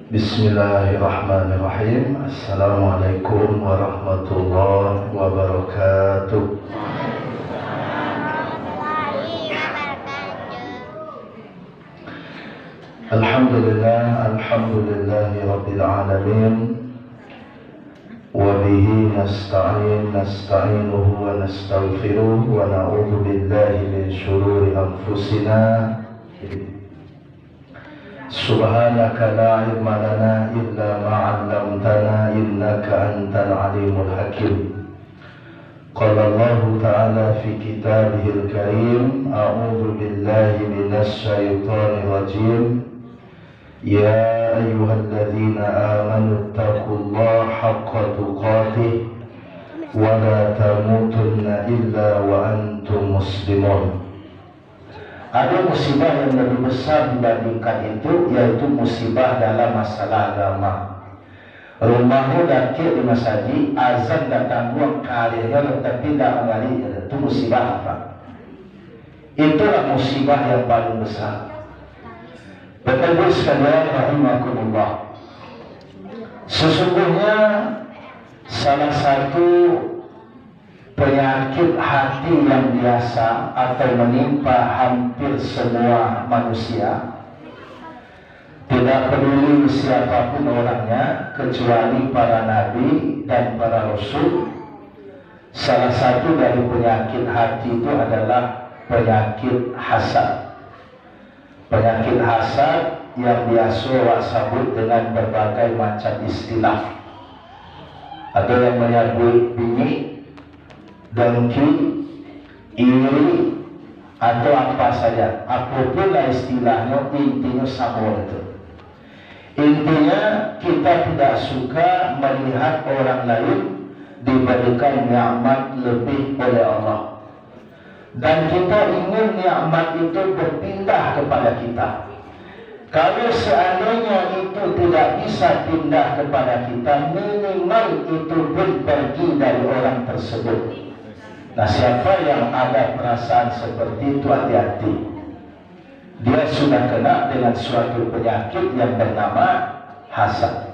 Bismillahirrahmanirrahim. Assalamualaikum warahmatullahi wabarakatuh. Alhamdulillahi rabbil alamin. Wa bihi nasta'inuhu wa nastaghfiruh wa na'udzu billahi min shururi anfusina. Subhanaka la ilma lana illa ma 'allamtana innaka antal alimul hakim. Qala Allah ta'ala fi kitabihil karim, a'udzu billahi minasy syaithanir rajim. Ya ayyuhalladzina amanu taqullaha haqqa tuqatih wa la tamutunna illa wa antum muslimun. Ada musibah yang lebih besar dibandingkan itu, yaitu musibah dalam masalah agama. Rumahmu dakik di masjid, azan datang buang kalinya tapi tidak mengalir, itu musibah apa? Itulah musibah yang paling besar. Bapak-ibu sekalian rahimakumullah, sesungguhnya salah satu penyakit hati yang biasa atau menimpa hampir semua manusia, tidak peduli siapapun orangnya kecuali para nabi dan para rasul. Salah satu dari penyakit hati itu adalah penyakit hasad. Penyakit hasad yang biasa orang sebut dengan berbagai macam istilah. Ada yang menyebut bingit, dengki, iri, atau apa saja, apapun lah istilahnya, intinya sama itu. Intinya kita tidak suka melihat orang lain diberikan nikmat lebih oleh Allah, dan kita ingin nikmat itu berpindah kepada kita. Kalau seandainya itu tidak bisa pindah kepada kita, minimal itu pun pergi dari orang tersebut. Nah, siapa yang ada perasaan seperti itu, hati-hati. Dia sudah kena dengan suatu penyakit yang bernama hasad.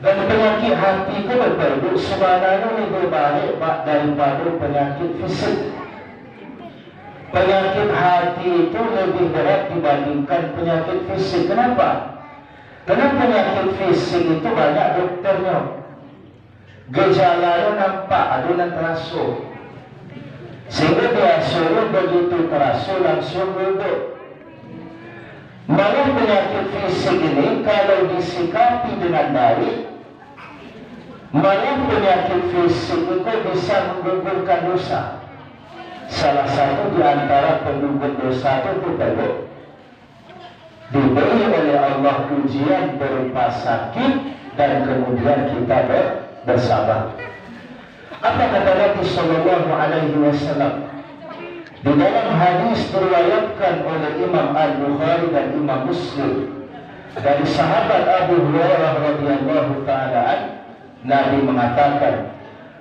Dan penyakit hati itu berbeda, sebenarnya lebih baik daripada penyakit fisik. Penyakit hati itu lebih berat dibandingkan penyakit fisik. Kenapa? Karena penyakit fisik itu banyak dokternya. Gejalanya nampak, adunan terasa. Sehingga dia suruh begitu terasa langsung duduk. Malah penyakit fisik ini kalau disikapi dengan baik, malah penyakit fisik itu bisa menggugurkan dosa. Salah satu di antara penggugur dosa itu belok diberi oleh Allah ujian berupa sakit dan kemudian kita bersabar. Apa kata Nabi Sallallahu Alaihi Wasallam di dalam hadis diriwayatkan oleh Imam Al-Bukhari dan Imam Muslim dari sahabat Abu Hurairah radhiyallahu ta'ala, Nabi mengatakan,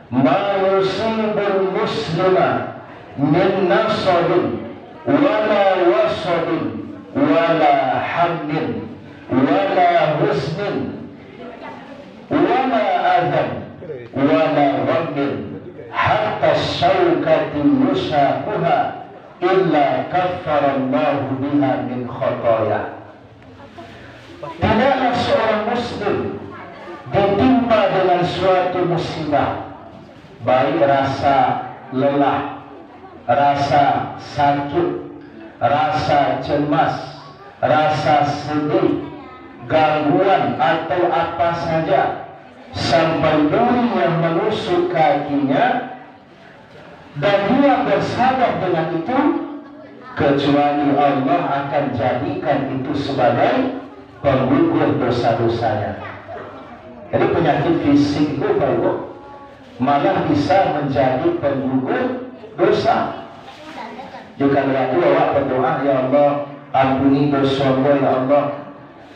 "Ma yusibul muslima min nasabin wala wasabin wala hammin wala husnin wala adhan wala ghammin hatta syawkati yusaquha illa kaffarallahu biha min khataya." Tidaklah seorang muslim ditimpa dengan suatu musibah, baik rasa lelah, rasa sakit, rasa cemas, rasa sedih, gangguan atau apa saja, sampai duri yang menusuk kakinya, dan dia bersabar dengan itu, kecuali Allah akan jadikan itu sebagai penggugur dosa-dosanya. Jadi penyakit fisik itu malah bisa menjadi penggugur dosa. Jika waktu awak berdoa, ya Allah ampuni dosa ya Allah,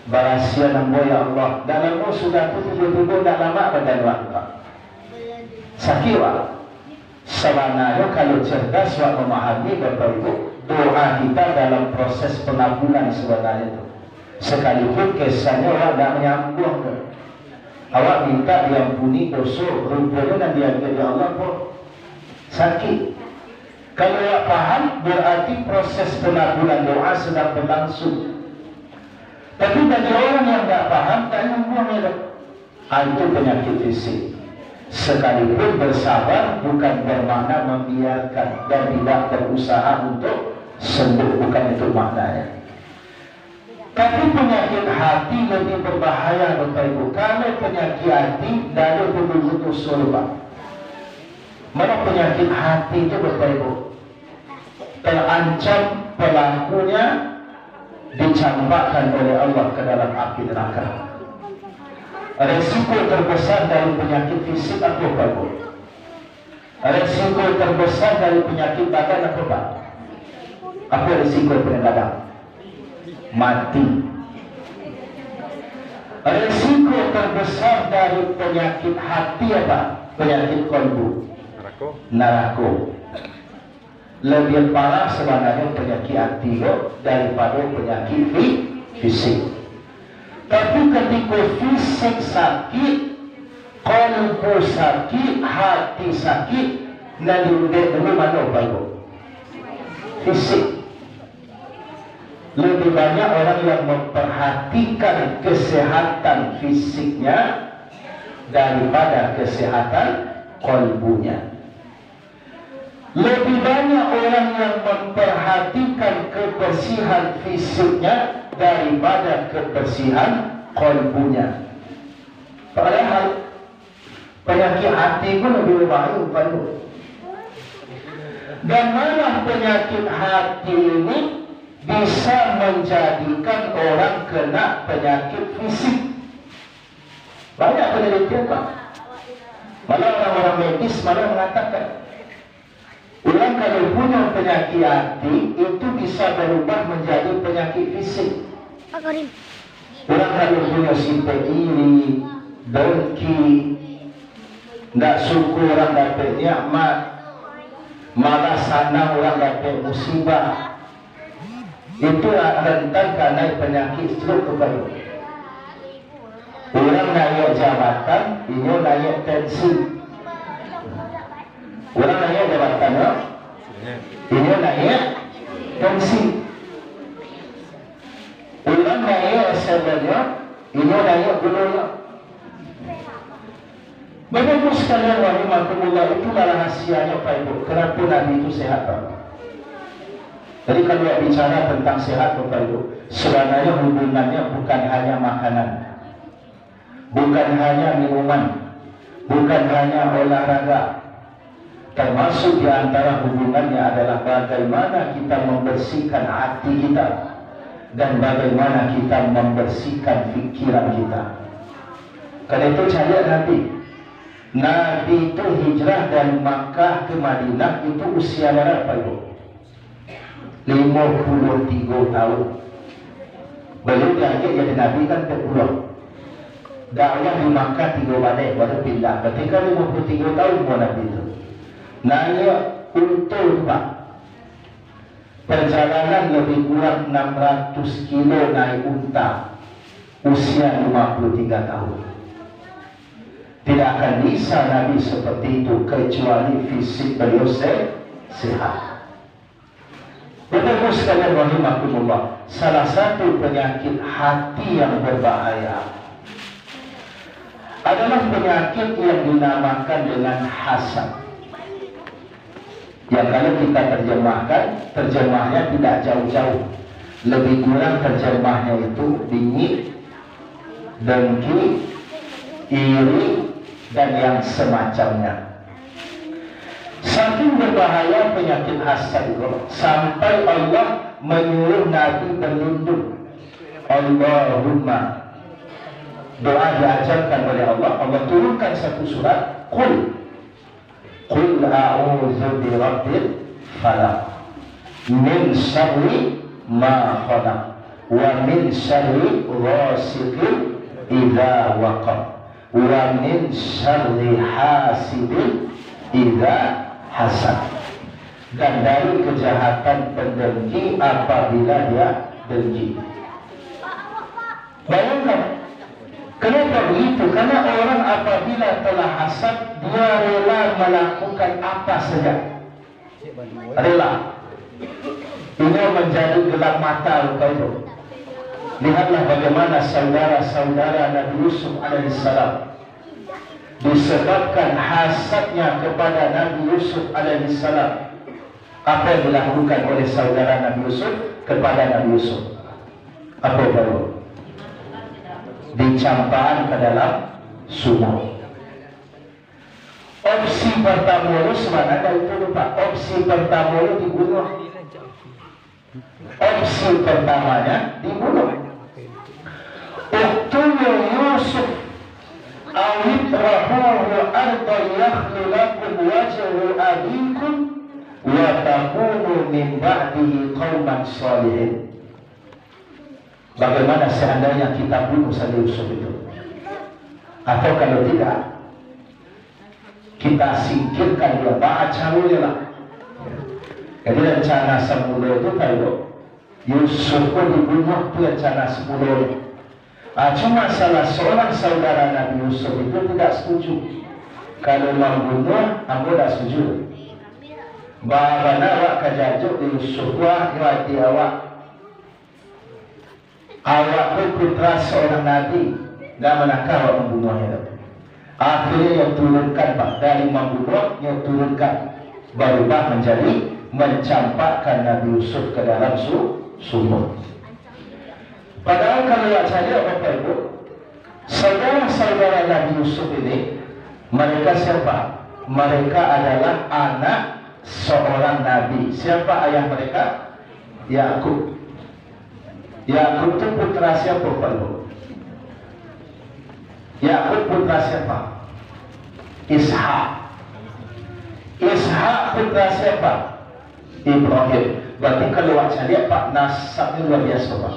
barasia namo ya Allah, dalammu sudah tiba-tiba tak lama badan waktu sakit wak. Sebenarnya kalau cerdas wak memahami Bapak Ibu, doa kita dalam proses pengampunan sebenarnya itu. Sekalipun kesannya orang tak menyambung ke. Awak minta diampuni dosa, rupanya dan diampuni Allah pun sakit. Kalau awak paham, berarti proses pengabulan doa sedang berlangsung. Tapi bagi orang yang tak paham, tak nyambung ya. Itu penyakit fisik. Sekalipun bersabar bukan bermakna membiarkan dan tidak berusaha untuk sembuh, bukan itu maknanya. Tapi penyakit hati lebih berbahaya Bapak Ibu. Kalau penyakit hati dari betul-betul surga. Mana penyakit hati itu Bapak Ibu? Terancam pelakunya dicampakkan oleh Allah ke dalam api neraka. Resiko terbesar dari penyakit fisik apa Bapak Ibu? Resiko terbesar dari penyakit badan apa Pak? Apa resiko penyakit badan? Mati. Risiko terbesar dari penyakit hati apa? Penyakit kalbu. Narako. Lebih parah sebenarnya penyakit hati daripada penyakit fisik. Tapi ketika fisik sakit, kalbu sakit, hati sakit, dan diudah dulu mana Pak Ibu? Fisik. Lebih banyak orang yang memperhatikan kesehatan fisiknya daripada kesehatan kalbunya. Lebih banyak orang yang memperhatikan kebersihan fisiknya daripada kebersihan kalbunya. Padahal penyakit hati pun lebih berbahaya. Dan mana penyakit hati ini bisa menjadikan orang kena penyakit fisik. Banyak penelitian Pak. Malah orang-orang medis malah mengatakan orang kalau punya penyakit hati itu bisa berubah menjadi penyakit fisik. Orang kalau punya sifat iri, dengki, tidak syukur orang dapat nikmat, malah senang orang dapat musibah, itu rentan karena penyakit stroke kepada orang naik jabatan, ini naik tensi. Orang naik jabatan, ini naik tensi. Orang naik sebenarnya, ini naik gula. Bapak-Ibu sekalian rahimakumullah, itulah rahasianya Pak Ibu. Kenapa Nabi itu sehat Pak? Jadi kalau bicara tentang sehat Bapak Ibu, sebenarnya hubungannya bukan hanya makanan, bukan hanya minuman, bukan hanya olahraga. Termasuk di antara hubungannya adalah bagaimana kita membersihkan hati kita dan bagaimana kita membersihkan pikiran kita. Karena itu cari Nabi. Nabi itu hijrah dari Makkah ke Madinah itu usia berapa Ibu? 53 tahun. Belum lagi jadi Nabi kan ke-10. Dakwah di Makkah 3 badai baru pindah. Ketika 53 tahun mau Nabi itu. Nanya untung Pak. Perjalanan lebih kurang 600 kilo naik unta. Usia 53 tahun. Tidak akan bisa Nabi seperti itu kecuali fisik beliau sehat. Bapak-Ibu sekalian rahimakumullah, salah satu penyakit hati yang berbahaya adalah penyakit yang dinamakan dengan hasad. Yang kalau kita terjemahkan, terjemahnya tidak jauh-jauh. Lebih kurang terjemahnya itu bingit, dengki, iri, dan yang semacamnya. Saking berbahaya penyakit hasad itu sampai Allah menyuruh Nabi berlindung. Allahumma, doa diajarkan oleh Allah. Allah turunkan satu surat, Qul a'udzu birabbil falaq min syarri ma khalaq wa min syarri ghasiqin idza waqab wa min syarri hasidin idza hasad, dan dari kejahatan pendengki apabila dia dengki. Bayangkan, kenapa begitu? Karena orang apabila telah hasad, dia rela melakukan apa saja. Rela. Ini menjadi gelap mata kau. Lihatlah bagaimana saudara-saudara Nabi Yusuf alaihissalam, disebabkan hasadnya kepada Nabi Yusuf alaihissalam. Apa yang dilakukan oleh saudara Nabi Yusuf kepada Nabi Yusuf? Apa baru? Dicampakkan ke dalam sumur. Opsi pertama itu sebenarnya itu lupa. Opsi pertama itu dibunuh. Opsi pertamanya dibunuh. Uqtulu Yusuf awitrahuhu arda yakhlu lakum wajhu abikum wa takunu min ba'dihi qauman salihin. Bagaimana seandainya kita bunuh saja Yusuf itu? Atau kalau tidak, kita singkirkan dia, ba'acarunya lah. Jadi rencana semula itu kalau Yusuf pun dibunuh, itu rencana semula. Cuma salah seorang saudara Nabi Yusuf itu tidak setuju. Kalau membunuh, aku tidak setuju. Bagaimana awak kejajuk di Yusuf wah, di awak. Awak pun putra seorang Nabi, tidak manakah awak membunuhnya. Akhirnya yang turunkan dari membunuh, yang turunkan berubah menjadi mencampakkan Nabi Yusuf ke dalam sumur. Padahal kalau lihat saja Bapak Ibu, saudara-saudara Nabi Yusuf ini, mereka siapa? Mereka adalah anak seorang Nabi. Siapa ayah mereka? Yakub. Yakub itu putra siapa Bapak Ibu? Yakub putra siapa? Ishak. Ishak putra siapa? Ibrahim. Berarti kalau saya lihat Pak, nasabnya luar biasa Pak.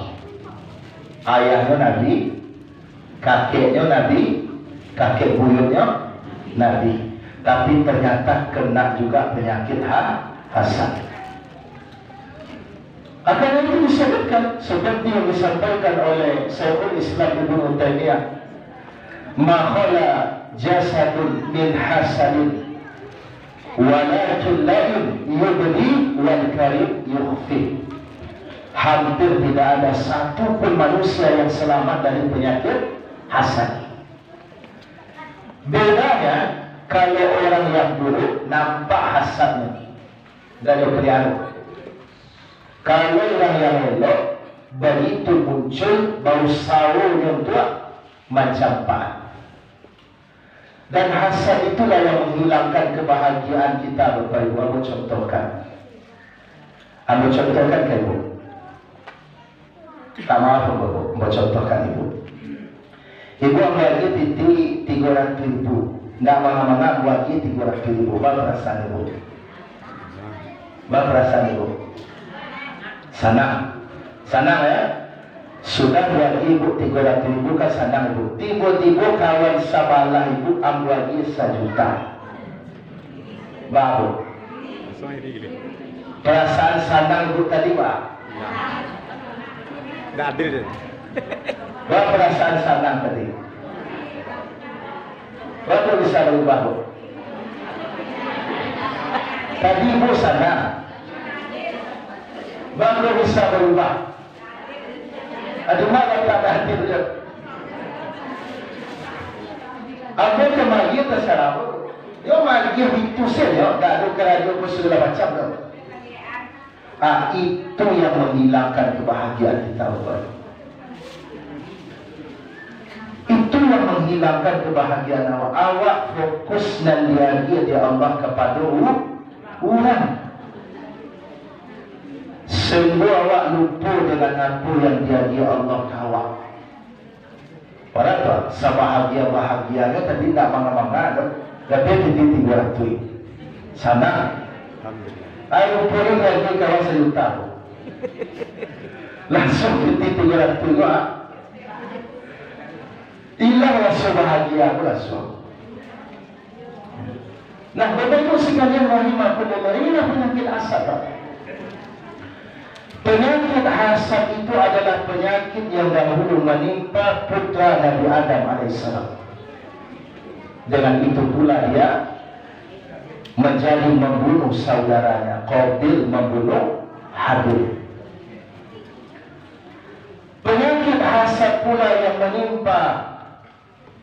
Ayahnya Nabi, kakeknya Nabi, kakek buyutnya Nabi. Tapi ternyata kena juga penyakit hasad. Akan itu disebutkan seperti yang disampaikan oleh Syekhul Islam Ibnu Taimiyah, ma khala jasadun min hasadin walakin lain yubdi wal karim yukhfi. Hampir tidak ada satu pun manusia yang selamat dari penyakit hasad. Bedanya kalau orang yang buruk nampak hasadnya dari pelihara. Kalau orang yang elok begitu muncul bau sawo yang tua mencampak. Dan hasad itulah yang menghilangkan kebahagiaan kita Bapak Ibu. Aku contohkan. Aku contohkan ke Ibu. Tak maaf Ibu, mau contohkan Ibu. Ibu ambil titik 300 ribu. Nggak mana-mana buat 300 ribu. Apa perasaan Ibu? Apa perasaan Ibu? Senang ya. Sudah buat Ibu 300 ribu kan senang Ibu. Tiba-tiba kawan sabalah Ibu ambil lagi 1 juta. Baru. Perasaan senang Ibu tadi Pak? Nggak adil deh. Berapa perasaan senang tadi? Berapa bisa berubah Bu? Tadi Ibu senang. Baru bisa berubah. Aduh malah tak hadir je. Apa kemagi terserah Bu? Dia magi itu saja. Tak ada kerajaan pun segala macam tu. Itu yang menghilangkan kebahagiaan kita Bapak. Itu yang menghilangkan kebahagiaan awak. Awak fokus dan lagi dia Allah kepada orang. Semua awak lupa dengan apa yang dia Allah kawak. Padahal sebahagia-bahagianya tadi tak mangga-mangga. Tapi titik 300. Sana. Ayo pulang lagi kawan sejuta. Langsung titik 300 juga. Hilang rasa bahagia aku langsung. Nah, Bapak Ibu sekalian rahimahkumullah, inilah penyakit hasad. Penyakit hasad itu adalah penyakit yang dahulu menimpa putra Nabi Adam alaihissalam. Dengan itu pula dia menjadi membunuh saudaranya. Qabil membunuh Habil. Penyakit hasad pula yang menimpa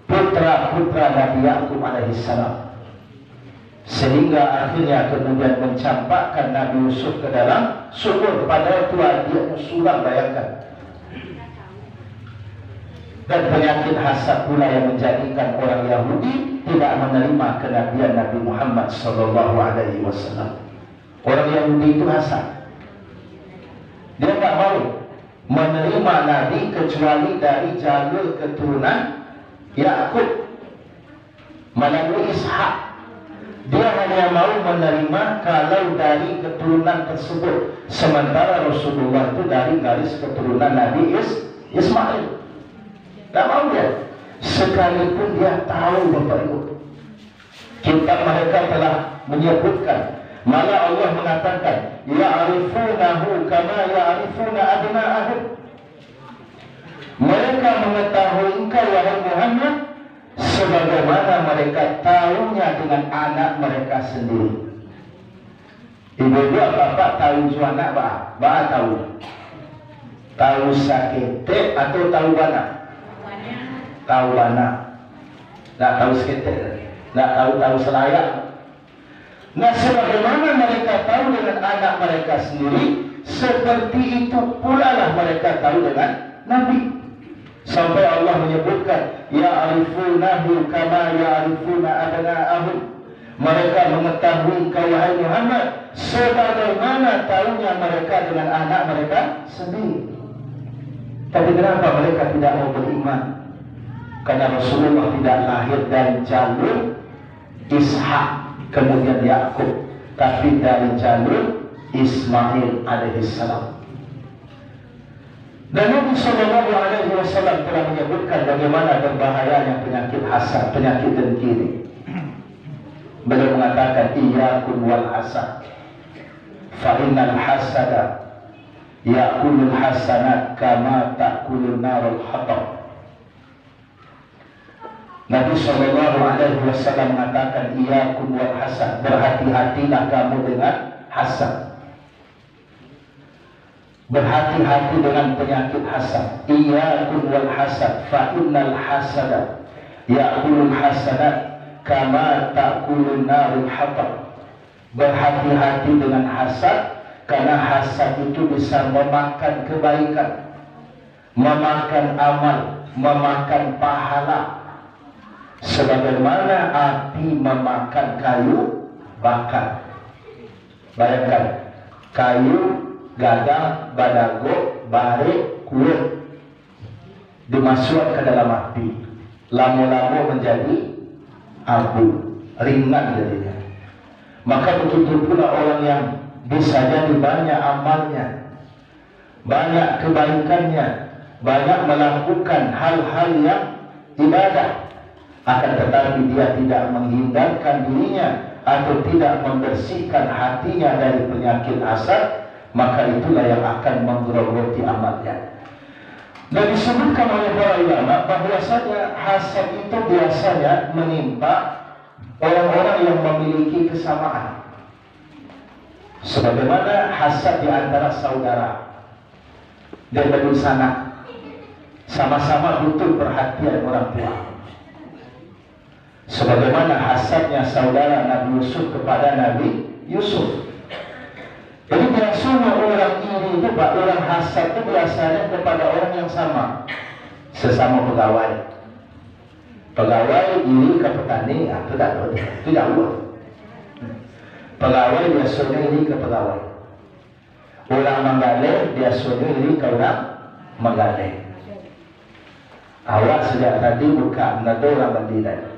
putra-putra Nabi Yakub alaihissalam, sehingga akhirnya kemudian mencampakkan Nabi Yusuf ke dalam sumur, padahal itu adiknya sulam, bayangkan. Dan penyakit hasad pula yang menjadikan orang Yahudi tidak menerima kenabian Nabi Muhammad SAW. Orang Yahudi itu hasad. Dia tak mau menerima Nabi kecuali dari jalur keturunan Yakub melalui Ishak. Dia hanya mau menerima kalau dari keturunan tersebut. Sementara Rasulullah itu dari garis keturunan Nabi Ismail. Tak mau dia. Sekalipun dia tahu Bapak Ibu, kitab mereka telah menyebutkan, malah Allah mengatakan, ya'rifunahu kama ya'rifuna abna'ahum. Mereka mengetahui engkau wahai Muhammad sebagaimana mereka tahunya dengan anak mereka sendiri. Ibu bapak tahu anak bah tahu. Tahu sakit atau tahu bana? Tahu bana. Tak tahu sakit, tak tahu selayak. Nah, sebagaimana mereka tahu dengan anak mereka sendiri, seperti itu pula lah mereka tahu dengan Nabi. Sampai Allah menyebutkan, ya'rifunahu kama ya'rifuna abna'ahum. Mereka mengetahui kau wahai Muhammad sebagaimana tahunya mereka dengan anak mereka sendiri. Tapi kenapa mereka tidak mau beriman? Karena Rasulullah tidak lahir dari jalur Ishak kemudian Yakub, tapi dari jalur Ismail alaihissalam. Dan Nabi SAW telah menyebutkan bagaimana berbahayanya penyakit hasad, penyakit dengki. Beliau mengatakan, iyyakum wal hasad, fa innal hasada ya'kulul hasanat kama ta'kulun narul hatab. Nabi SAW mengatakan, iyyakum wal hasad, berhati-hatilah kamu dengan hasad. Berhati-hati dengan penyakit hasad. Iyyakum wal hasad, fa innal hasada ya'kulul hasanat kama ta'kulun narul hatab. Berhati-hati dengan hasad, karena hasad itu bisa memakan kebaikan, memakan amal, memakan pahala, sebagaimana api memakan kayu bakar. Bayangkan, kayu gadang, badago, bare, kulit dimasukkan ke dalam api, lama-lama menjadi abu, ringan jadinya. Maka begitu pula orang yang bisa jadi banyak amalnya, banyak kebaikannya, banyak melakukan hal-hal yang ibadah, akan tetapi dia tidak menghindarkan dirinya atau tidak membersihkan hatinya dari penyakit hasad, maka itulah yang akan menggerogoti amalnya. Dan disebutkan oleh para ulama bahwasanya hasad itu biasanya menimpa orang-orang yang memiliki kesamaan. Sebagaimana hasad di antara saudara dan berusaha sama-sama butuh perhatian orang tua. Sebagaimana hasadnya saudara Nabi Yusuf kepada Nabi Yusuf. Jadi biasanya orang iri itu, orang hasad itu biasanya kepada orang yang sama, sesama pegawai. Pegawai iri ke petani, itu tidak buat. Pegawai biasanya iri ke pegawai. Orang menggale biasanya iri ke orang menggale. Awak sejak tadi buka, nado orang berdiri.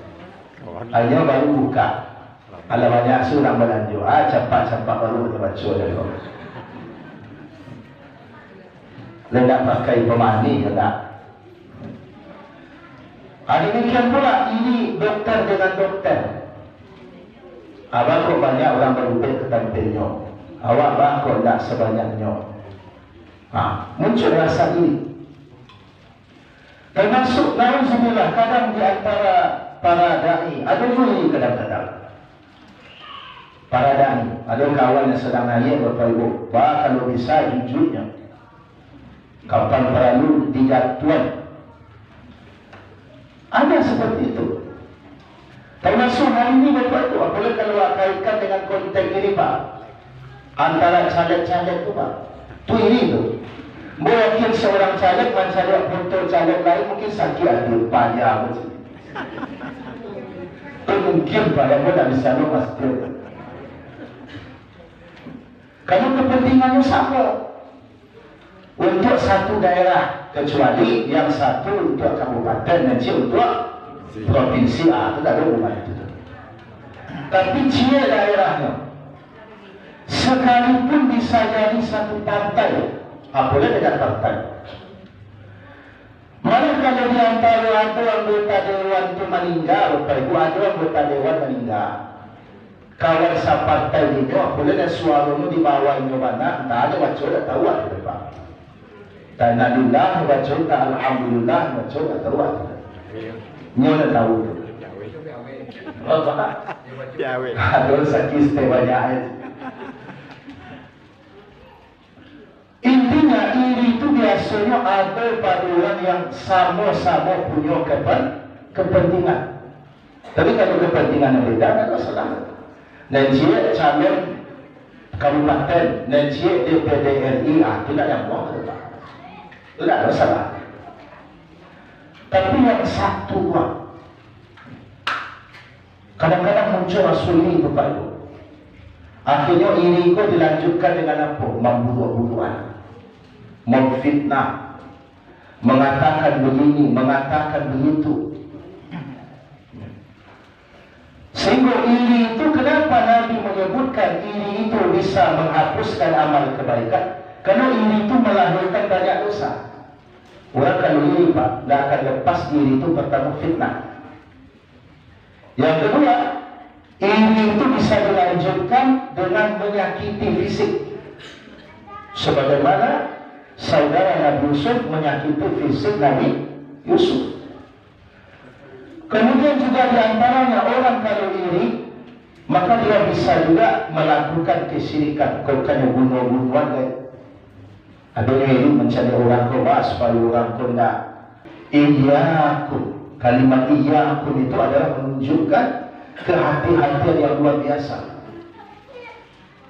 Hanya baru buka. Kalau banyak surang berlanjut, cepat-cepat baru dia baca dari orang. Tidak pakai pemani, tidak. Demikian pula ini dokter dengan dokter. Abang kok banyak orang berubah ke tampilnya. Awak bang kok tidak sebanyaknya. Muncul rasa iri. Termasuk na'udzubillah kadang di antara para dai ada iri kadang-kadang. Para dai, ada kawan yang sedang naik Bapak Ibu, kalau bisa jujurnya kapan perlu dijatuhan. Ada seperti itu. Termasuk hari ini Bapak Ibu, apalagi kalau kaitkan dengan konteks ini Pak, antara caleg-caleg itu Pak, itu iri itu. Mungkin seorang caleg mencari foto caleg lain mungkin sakit hati payah macam itu. Itu mungkin Pak, yang tidak bisa lepas itu. Kalau kepentingannya sama untuk satu daerah, kecuali yang satu untuk kabupaten dan untuk provinsi, itu tidak ada hubungan itu. Tapi cia daerahnya, sekalipun bisa jadi satu partai, boleh dengan partai. Malah kalau di antara ada anggota dewan itu meninggal, Bapak Ibu, ada anggota dewan meninggal, kawan separtai itu, boleh dan suaranya di bawah ini mana, tak ada wajah, tak tahu ada Pak. Tanalillah wajah, alhamdulillah wajah, tak tahu ada. Nyonya tahu itu. Oh Pak, aduh sakit banyak. Intinya iri itu biasanya ada pada orang yang sama-sama punya kepentingan. Tapi kalau kepentingan beda, tidak ada masalah. Dan dia calon kabupaten, dan dia DPD RI, tidak yang mau Pak. Tidak ada masalah. Tapi yang satu Pak, kadang-kadang muncul rasul ini Bapak Ibu. Akhirnya iri itu dilanjutkan dengan apa? Membunuh-bunuhan, memfitnah, mengatakan begini, mengatakan begitu. Sehingga iri itu, kenapa Nabi menyebutkan iri itu bisa menghapuskan amal kebaikan? Karena iri itu melahirkan banyak dosa. Orang kalau iri Pak, tidak akan lepas iri itu pertama fitnah. Yang kedua, iri itu bisa dilanjutkan dengan menyakiti fisik. Sebagaimana saudara Nabi Yusuf menyakiti fisik Nabi Yusuf. Kemudian juga diantaranya orang kalau iri, maka dia bisa juga melakukan kesyirikan. Kau kan bunuh-bunuhan kan? Ada iri mencari orang kau supaya orang kau tidak. Iyyakum, kalimat iyyakum itu adalah menunjukkan kehati-hatian yang luar biasa.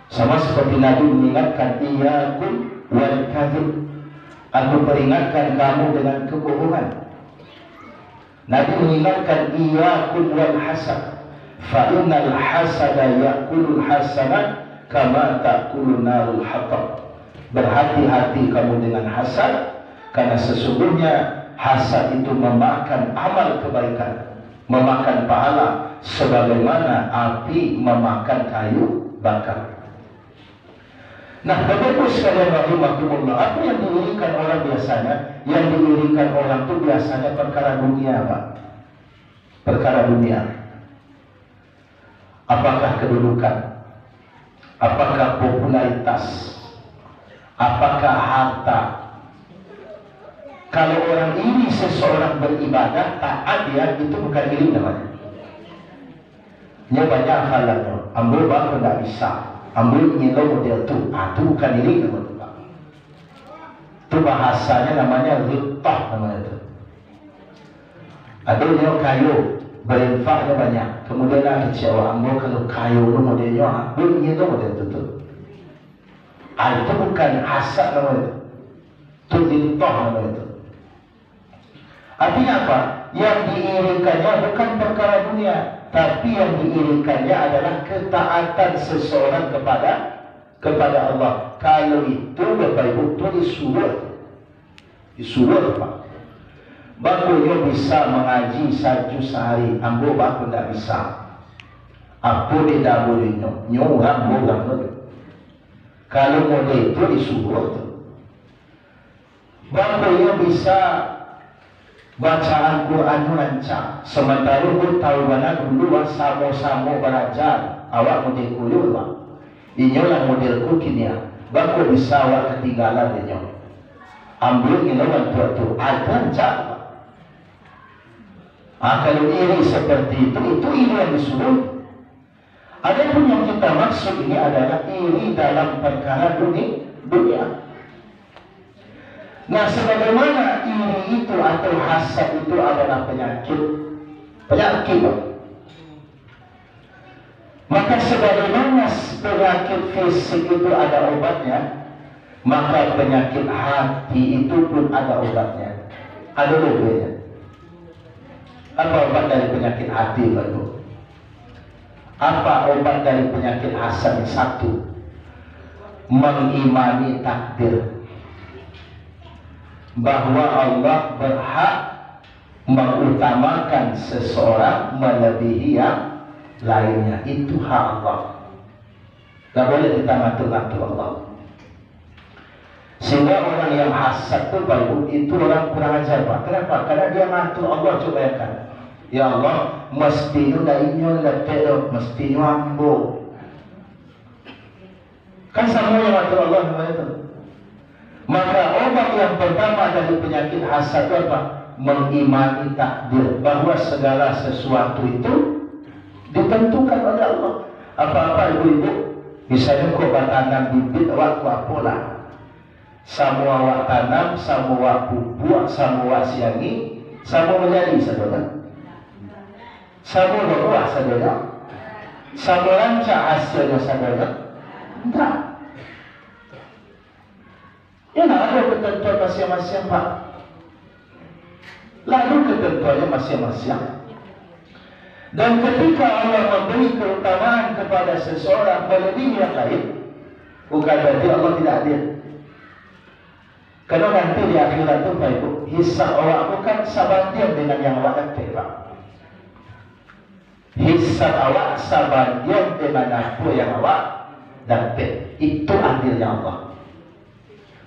Sama seperti Nabi mengingatkan iyyakum wal kadzib, aku peringatkan kamu dengan kebohongan. Nabi mengingatkan iyyakum wal hasad, fa innal hasada ya'kulul hasanat kama ta'kulun narul hatab. Berhati-hati kamu dengan hasad, karena sesungguhnya hasad itu memakan amal kebaikan, memakan pahala, sebagaimana api memakan kayu bakar. Nah, Bapak Ibu sekalian rahimakumullah, apa yang diirikan orang biasanya? Yang diirikan orang itu biasanya perkara dunia, Pak. Perkara dunia. Apakah kedudukan? Apakah popularitas? Apakah harta? Kalau orang iri seseorang beribadah, taat dia, itu bukan iri namanya. Ini banyak halnya. Ambil bang tidak bisa. Ambil ngilau model itu. Itu bukan iri namanya. Itu bahasanya namanya ghibtah namanya itu. Ada yang kayu, berinfaknya banyak. Kemudian ada kecewa. Ambil kalau kayu itu modelnya, ambil ngilau model itu. Itu bukan hasad namanya itu. Itu ghibtah namanya itu. Artinya apa? Yang diirikannya bukan perkara dunia, tapi yang diirikannya adalah ketaatan seseorang kepada Allah. Kalau itu Bapak Ibu itu disuruh Pak. Bakunya bisa mengaji satu sehari, ambo baku tidak bisa. Apa dia boleh nyorang itu. Kalau model itu disuruh. Bakunya bisa bacaan Quran rancang, sementara pun tahu mana dulu sama-sama belajar awak model kuliah Pak. Inyolah modelku kini ya, baku bisa awak ketinggalan dia. ambil ilawan tua-tua akan cakap. Kalau iri seperti itu iri yang disuruh. Adapun yang kita maksud ini adalah iri dalam perkara dunia. Nah, sebagaimana iri itu atau hasad itu adalah penyakit, maka sebagaimana penyakit fisik itu ada obatnya, maka penyakit hati itu pun ada obatnya, ada obatnya. Apa obat dari penyakit hati, Bapak? Apa obat dari penyakit hasad? Satu, mengimani takdir bahwa Allah berhak mengutamakan seseorang melebihi yang lainnya. Itu hak Allah, tidak boleh kita ngatur-ngatur Allah. Sehingga orang yang hasad itu orang kurang ajar, Pak. Kenapa? Karena dia ngatur Allah. Coba ya kan, ya Allah, mesti lainnya letak, mesti ambo. Kan semuanya ngatur Allah namanya itu. Maka obat yang pertama dari penyakit hasad itu apa? Mengimani takdir, bahwa segala sesuatu itu ditentukan oleh Allah. Apa-apa ibu-ibu, misalnya kau tanam bibit waktu apalah, semua awak tanam, semua awak pupuk, semua awak siangi, semua menjadi saudara. Semua berbuah saudara. Semua rancak hasilnya saudara. Tidak. Ya, ada ketentuan masing-masing, Pak. Lalu ketentuannya masing-masing. Dan ketika Allah memberi keutamaan kepada seseorang melebihi yang lain, bukan berarti Allah tidak adil. Karena nanti di akhirat itu, Pak Ibu, hisab awak bukan sabanding dengan yang awak dapat, Pak. Hisab awak sabanding dengan apa yang awak dapat. Itu adilnya Allah.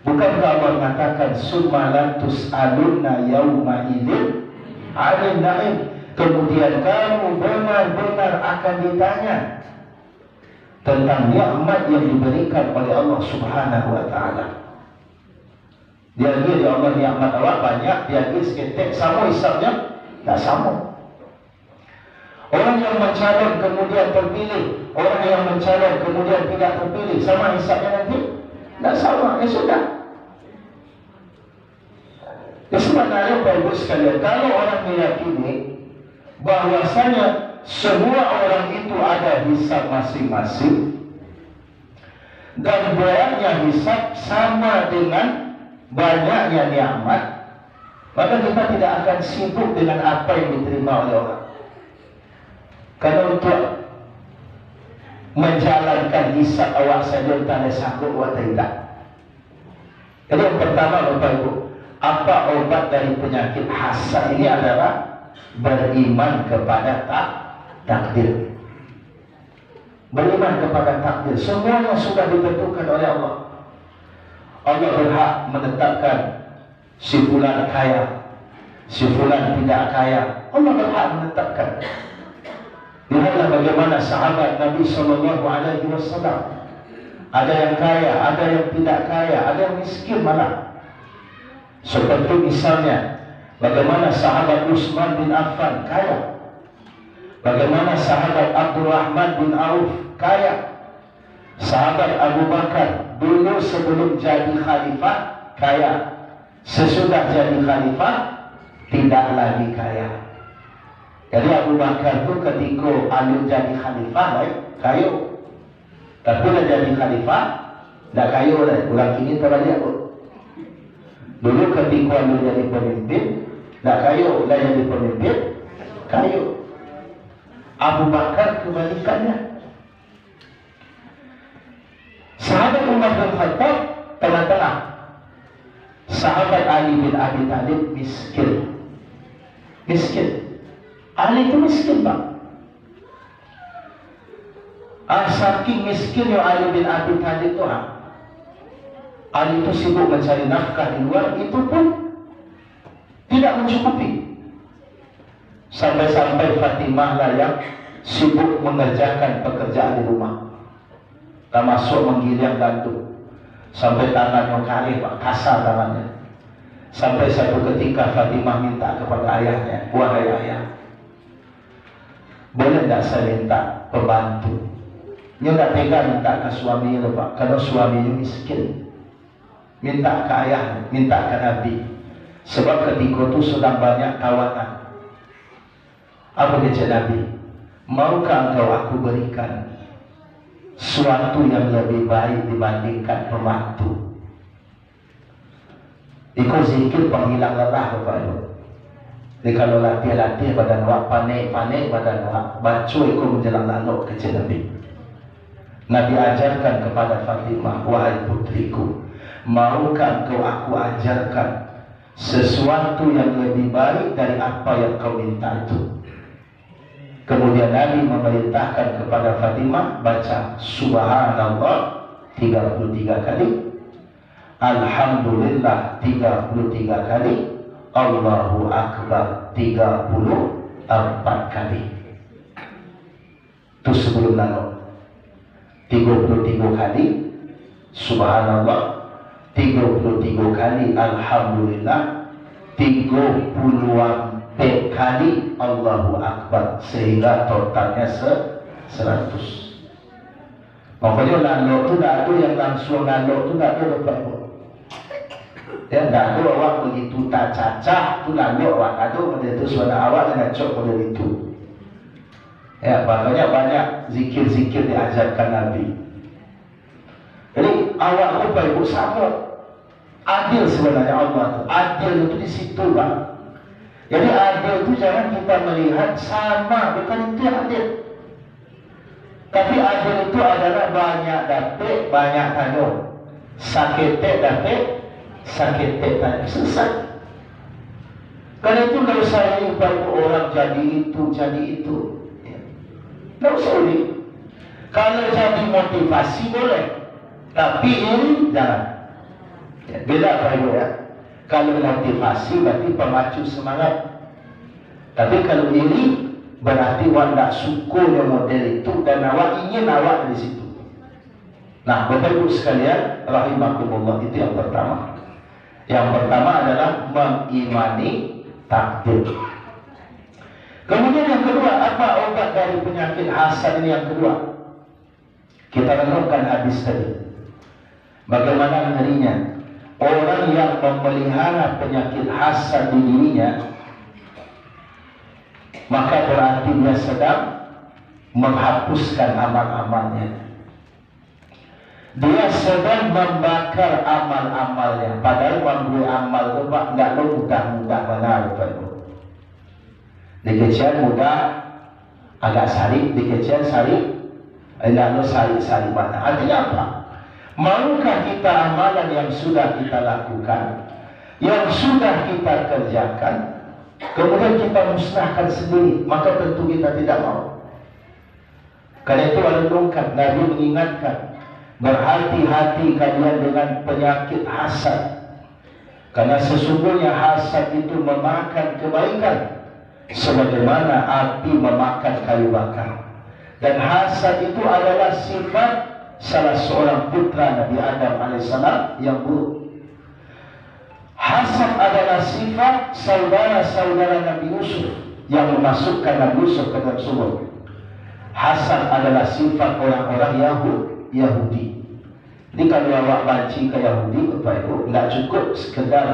Bukankah Allah mengatakan summa la tus'alunna yauma idzin 'anil na'im, kemudian kamu benar-benar akan ditanya tentang nikmat yang diberikan oleh Allah Subhanahu wa taala. Dia Allah nikmat awak banyak, dia seketek sama hisabnya tak sama. Orang yang mencalon kemudian terpilih, orang yang mencalon kemudian tidak terpilih, sama hisabnya nanti? Tak sama, ya sudah. Ya sebenarnya Bapak Ibu sekalian, kalau orang meyakini bahwasanya semua orang itu ada hisab masing-masing dan banyaknya hisab sama dengan banyaknya nikmat, maka kita tidak akan sibuk dengan apa yang diterima oleh orang. Karena untuk menjalankan hisab awak saja tak ada sanggup buat tidak. Jadi yang pertama Bapak Ibu, apa obat dari penyakit hasad ini adalah beriman kepada takdir. Beriman kepada takdir. Semuanya sudah ditentukan oleh Allah. Allah berhak menetapkan si fulan kaya, si fulan tidak kaya. Allah berhak menetapkan. Lihatlah bagaimana sahabat Nabi SAW. Ada yang kaya, ada yang tidak kaya, ada yang miskin malah. Seperti misalnya bagaimana sahabat Utsman bin Affan kaya, bagaimana sahabat Abdurrahman bin Auf kaya, sahabat Abu Bakar dulu sebelum jadi khalifah kaya, sesudah jadi khalifah tidak lagi kaya. Jadi Abu Bakar itu ketika Ali jadi khalifah kaya, tapi dah jadi khalifah dah kaya dah. Ulang kini terbalik aku. Dulu ketika Ali jadi pemimpin dah kaya, dah jadi pemimpin kaya. Abu Bakar kebalikannya. Sahabat Umar bin Khattab tengah-tengah. Sahabat Ali bin Abi Thalib miskin. Miskin. Ali itu miskin, Pak. Saking miskinnya Ali bin Abi Thalib itu, Ali itu sibuk mencari nafkah di luar, itu pun tidak mencukupi. Sampai-sampai Fatimah lah yang sibuk mengerjakan pekerjaan di rumah, termasuk menggiling gandum, sampai tangannya kali, Pak, kasar tangannya. Sampai satu ketika Fatimah minta kepada ayahnya, wahai ayah, boleh tidak saya minta pembantu? Dia tidak tega minta ke suaminya, Pak, karena suaminya miskin. Minta ke ayah, minta ke Nabi. Sebab ketika itu sedang banyak tawanan. Apa kata Nabi? Maukah engkau aku berikan suatu yang lebih baik dibandingkan pembantu? Ikut zikir penghilang lelah, Bapak Ibu. Jadi kalau latih-latih badan awak, panik-panik badan awak, baca ikut menjelang lalu kata Nabi. Nabi ajarkan kepada Fatimah, wahai putriku, maukah engkau aku ajarkan sesuatu yang lebih baik dari apa yang kau minta itu? Kemudian Nabi memerintahkan kepada Fatimah baca Subhanallah 33 kali, Alhamdulillah 33 kali, Allahu Akbar 34 kali. Itu sebelum lalu 33 kali Subhanallah, 33 kali Alhamdulillah, 30 kali Allahu Akbar, sehingga totalnya 100. Pokoknya lalu itu tidak ada yang langsung lalu itu tidak ada, Bapak Ibu. Ya tidak ada awak begitu tak cacah itu lalu awak ada pada itu suara awak dengan cok pada itu. Ya, makanya banyak zikir-zikir diajarkan Nabi. Jadi awak Bapak Ibu sama adil sebenarnya Allah itu. Adil itu di situ, Pak. Jadi adil itu jangan kita melihat sama, bukan itu yang adil. Tapi adil itu adalah banyak dapat, banyak tanggung. Sakit dapat, sakit tanggung. Selesai. Karena itu tidak usah Bapak Ibu orang jadi itu. Tidak usah ini. Kalau jadi motivasi boleh, tapi ini jangan. Ya, beda Pak Ibu ya. Kalau motivasi berarti pemacu semangat. Tapi kalau ini berarti awak tak suka dengan model itu dan awak ingin awak di situ. Nah, Bapak Ibu sekalian, rahimakumullah, itu yang pertama. Yang pertama adalah mengimani takdir. Kemudian yang kedua, apa obat dari penyakit hasad ini yang kedua? Kita renungkan hadis tadi. Bagaimana ngerinya orang yang memelihara penyakit hasad di dirinya, maka berarti dia sedang menghapuskan amal-amalnya. Dia sedang membakar amal-amalnya. Padahal memberi amal itu Pak, tidak mudah-mudah benar, Bapak Ibu. Dikecian mudah, agak sari, dikecian sari, tidak sari mana. Artinya apa? Maukah kita amalan yang sudah kita lakukan, yang sudah kita kerjakan, kemudian kita musnahkan sendiri, maka tentu kita tidak mau. Karena itu alungkan Nabi mengingatkan, berhati-hati kalian dengan penyakit hasad, karena sesungguhnya hasad itu memakan kebaikan sebagaimana api memakan kayu bakar. Dan hasad itu adalah sifat salah seorang putra Nabi Adam alaihissalam yang buruk. Hasad adalah sifat saudara-saudara Nabi Yusuf yang memasukkan Nabi Yusuf ke dalam sumur. Hasad adalah sifat orang-orang Yahudi. Jadi kalau awak benci ke Yahudi, Bapak Ibu, tidak cukup sekedar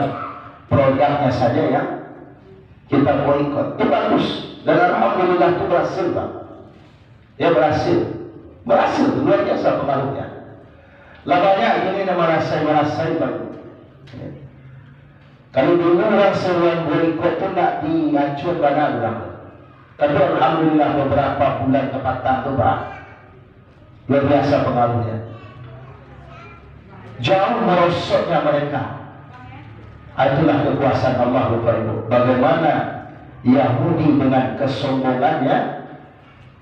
produknya saja yang kita boikot. Itu bagus. Dan alhamdulillah itu berhasil, Pak. Ya berhasil, luar biasa pengaruhnya. Lah banyak ini merasai Pak. Kalau dulu orang seruan boikot itu tidak diancur benar orang. Tapi alhamdulillah beberapa bulan kepatang itu Pak, luar biasa pengaruhnya. Jauh merosotnya mereka. Itulah kekuasaan Allah, Bapak Ibu. Bagaimana Yahudi dengan kesombongannya,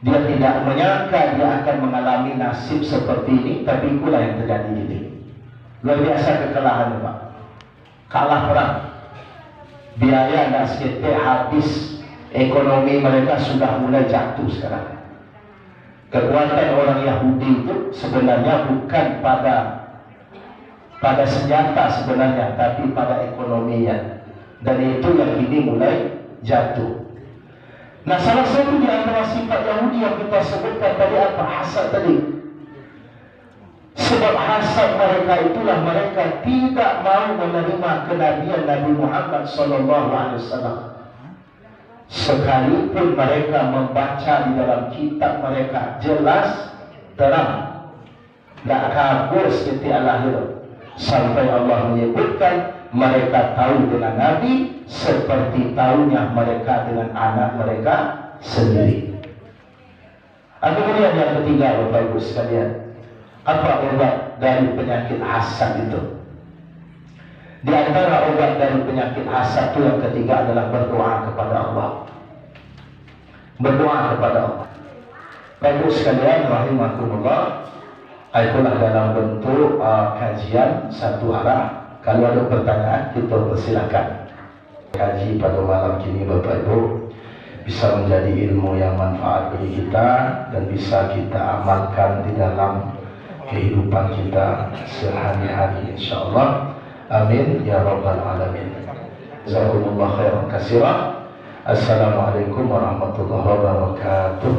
dia tidak menyangka dia akan mengalami nasib seperti ini, tapi itulah yang terjadi ini. Luar biasa kekalahan, Pak. Kalah perang, biaya dan sekitar habis, ekonomi mereka sudah mulai jatuh sekarang. Kekuatan orang Yahudi itu sebenarnya bukan pada pada senjata sebenarnya, tapi pada ekonominya. Dan itu yang kini mulai jatuh. Nah, salah satu di antara sifat Yahudi yang kita sebutkan tadi apa? Hasad tadi. Sebab hasad mereka itulah mereka tidak mau menerima kenabian Nabi Muhammad SAW. Sekalipun mereka membaca di dalam kitab mereka jelas terang, tidak kabur setiap lahir, sampai Allah menyebutkan mereka tahu dengan Nabi seperti tahunya mereka dengan anak mereka sendiri. Kemudian yang ketiga, Bapak Ibu sekalian, apa obat dari penyakit hasad itu? Di antara obat dari penyakit hasad itu yang ketiga adalah berdoa kepada Allah. Berdoa kepada Allah. Bapak Ibu sekalian rahimakumullah, itulah dalam bentuk kajian satu arah. Kalau ada pertanyaan kita persilakan. Kaji pada malam kini Bapak Ibu bisa menjadi ilmu yang manfaat bagi kita dan bisa kita amalkan di dalam kehidupan kita sehari-hari insyaallah. Amin ya rabbal alamin. Jazakumullah khairan katsiran. Assalamualaikum warahmatullahi wabarakatuh.